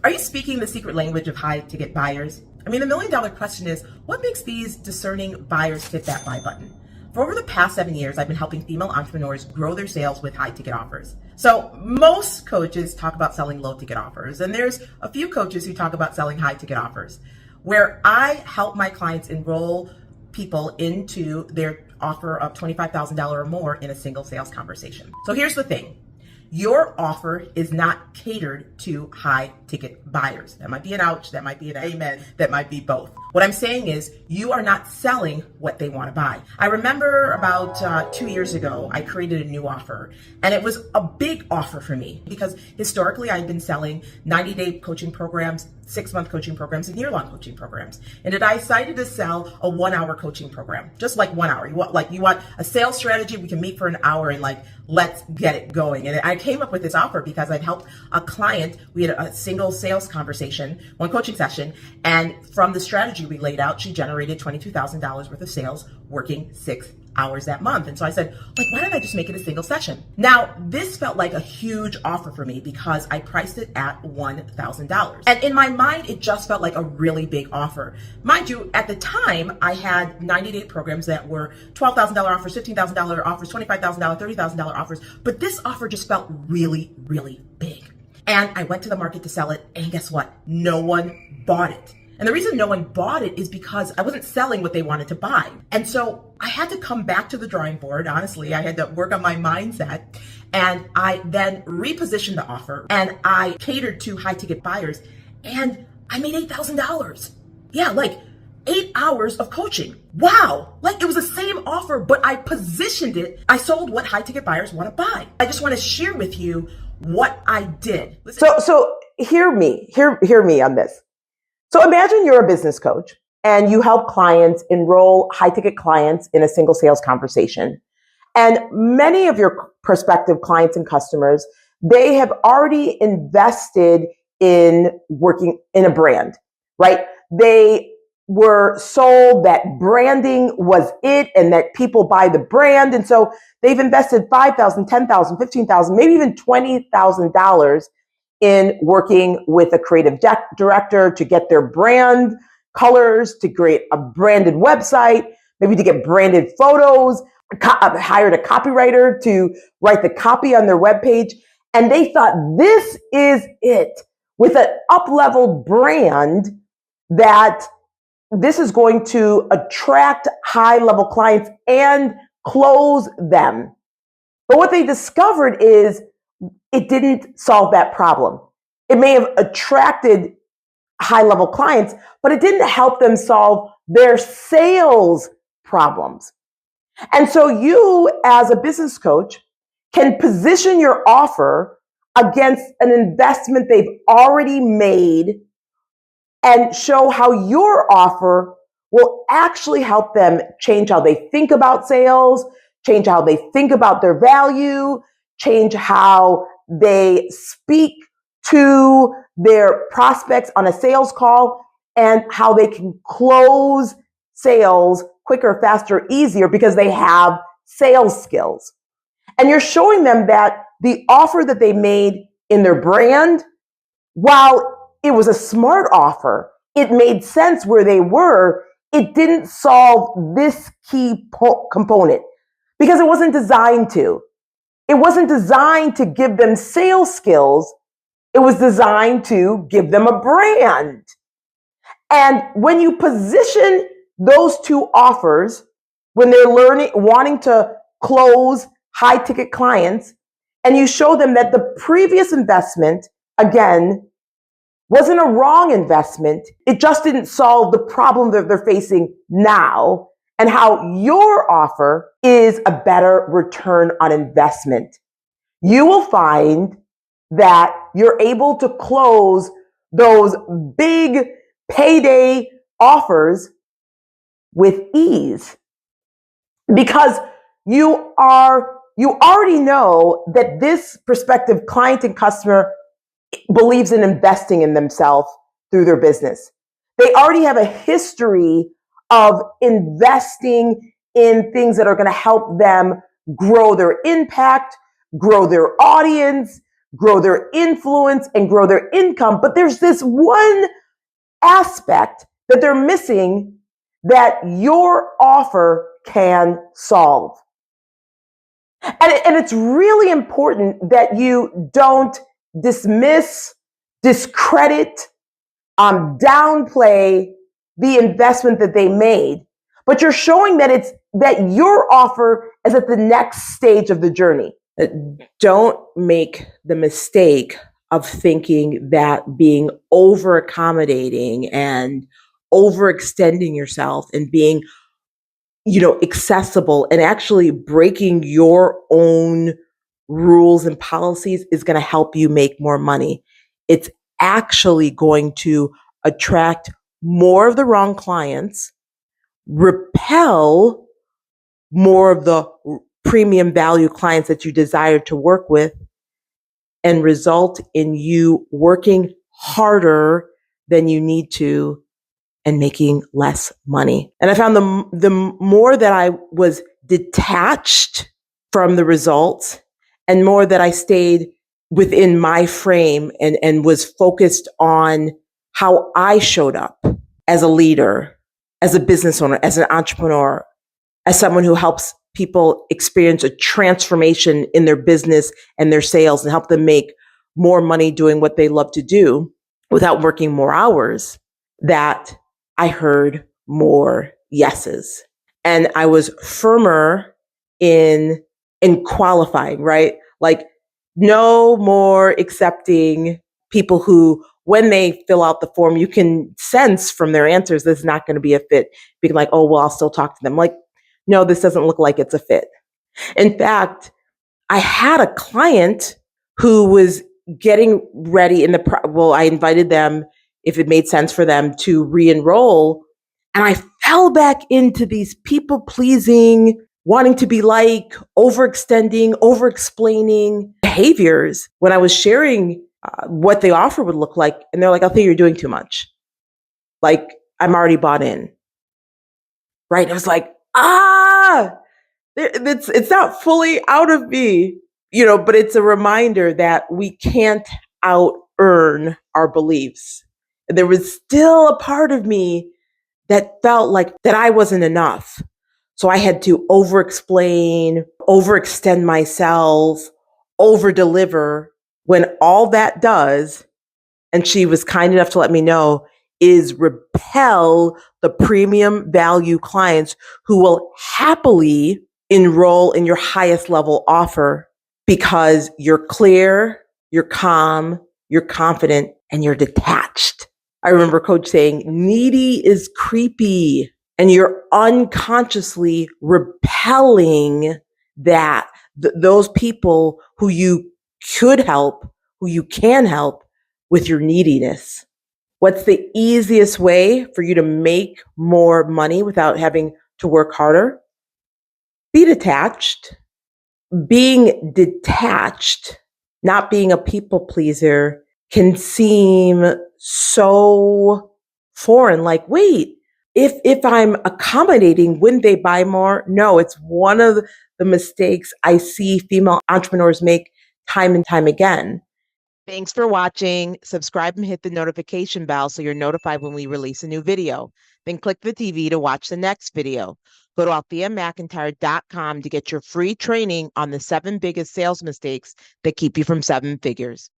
Are you speaking the secret language of high ticket buyers? I mean, the million dollar question is, what makes these discerning buyers hit that buy button? For over the past 7 years, I've been helping female entrepreneurs grow their sales with high ticket offers. So most coaches talk about selling low ticket offers, and there's a few coaches who talk about selling high ticket offers. Where I help my clients enroll people into their offer of $25,000 or more in a single sales conversation. So here's the thing. Your offer is not catered to high ticket buyers. That might be an ouch, that might be an amen, that might be both. What I'm saying is you are not selling what they want to buy. I remember about 2 years ago, I created a new offer, and it was a big offer for me because historically I've been selling 90-day coaching programs, 6-month coaching programs, and year-long coaching programs. And I decided to sell a 1-hour coaching program, just like 1 hour. You want a sales strategy? We can meet for an hour and let's get it going. And I came up with this offer because I'd helped a client. We had a single sales conversation, one coaching session, and from the strategy we laid out, she generated $22,000 worth of sales working 6 hours that month. And so I said, why don't I just make it a single session? Now, this felt like a huge offer for me because I priced it at $1,000. And in my mind, it just felt like a really big offer. Mind you, at the time, I had 90-day programs that were $12,000 offers, $15,000 offers, $25,000, $30,000 offers. But this offer just felt really, really big. And I went to the market to sell it, and guess what? No one bought it. And the reason no one bought it is because I wasn't selling what they wanted to buy. And so I had to come back to the drawing board. Honestly, I had to work on my mindset. And I then repositioned the offer, and I catered to high ticket buyers, and I made $8,000. Yeah, 8 hours of coaching. Wow. It was the same offer, but I positioned it. I sold what high ticket buyers want to buy. I just want to share with you what I did. Listen. So hear me on this. So imagine you're a business coach and you help clients enroll high ticket clients in a single sales conversation. And many of your prospective clients and customers, they have already invested in working in a brand, right? They were sold that branding was it and that people buy the brand. And so they've invested $5,000, $10,000, $15,000, maybe even $20,000 in working with a creative director to get their brand colors, to create a branded website, maybe to get branded photos, hired a copywriter to write the copy on their webpage. And they thought this is it, with an up-leveled brand, that this is going to attract high-level clients and close them. But what they discovered is it didn't solve that problem. It may have attracted high-level clients, but it didn't help them solve their sales problems. And so you, as a business coach, can position your offer against an investment they've already made and show how your offer will actually help them change how they think about sales, change how they think about their value, change how they speak to their prospects on a sales call, and how they can close sales quicker, faster, easier because they have sales skills. And you're showing them that the offer that they made in their brand, while it was a smart offer, it made sense where they were, it didn't solve this key component because it wasn't designed to. It wasn't designed to give them sales skills. It was designed to give them a brand. And when you position those two offers, when they're wanting to close high ticket clients, and you show them that the previous investment, again, wasn't a wrong investment, it just didn't solve the problem that they're facing now, and how your offer is a better return on investment, you will find that you're able to close those big payday offers with ease because you already know that this prospective client and customer believes in investing in themselves through their business. They already have a history of investing in things that are going to help them grow their impact, grow their audience, grow their influence, and grow their income. But there's this one aspect that they're missing that your offer can solve. And it's really important that you don't dismiss, discredit, downplay the investment that they made, but you're showing that your offer is at the next stage of the journey. Don't make the mistake of thinking that being over accommodating and overextending yourself and being accessible and actually breaking your own rules and policies is going to help you make more money. It's actually going to attract more of the wrong clients, repel more of the premium value clients that you desire to work with, and result in you working harder than you need to and making less money. And I found the more that I was detached from the results and more that I stayed within my frame and was focused on how I showed up as a leader, as a business owner, as an entrepreneur, as someone who helps people experience a transformation in their business and their sales and help them make more money doing what they love to do without working more hours, that I heard more yeses. And I was firmer in qualifying, right? Like no more accepting people who, when they fill out the form, you can sense from their answers, this is not going to be a fit. Being like, oh, well, I'll still talk to them. Like, no, this doesn't look like it's a fit. In fact, I had a client who was getting ready I invited them, if it made sense for them, to re-enroll. And I fell back into these people-pleasing, wanting to be like, overextending, over-explaining behaviors when I was sharing what the offer would look like. And they're like, Althea, you're doing too much. Like, I'm already bought in. Right? It was like, it's not fully out of me, but it's a reminder that we can't out-earn our beliefs. There was still a part of me that felt like that I wasn't enough. So I had to over-explain, overextend myself, over-deliver, when all that does, and she was kind enough to let me know, is repel the premium value clients who will happily enroll in your highest level offer because you're clear, you're calm, you're confident, and you're detached. I remember Coach saying, needy is creepy, and you're unconsciously repelling those people who you could help, who you can help with your neediness. What's the easiest way for you to make more money without having to work harder? Be detached. Being detached, not being a people pleaser, can seem so foreign. Like, wait, if I'm accommodating, wouldn't they buy more? No, it's one of the mistakes I see female entrepreneurs make time and time again. Thanks for watching. Subscribe and hit the notification bell so you're notified when we release a new video. Then click the TV to watch the next video. Go to altheamcintyre.com to get your free training on the 7 biggest sales mistakes that keep you from 7 figures.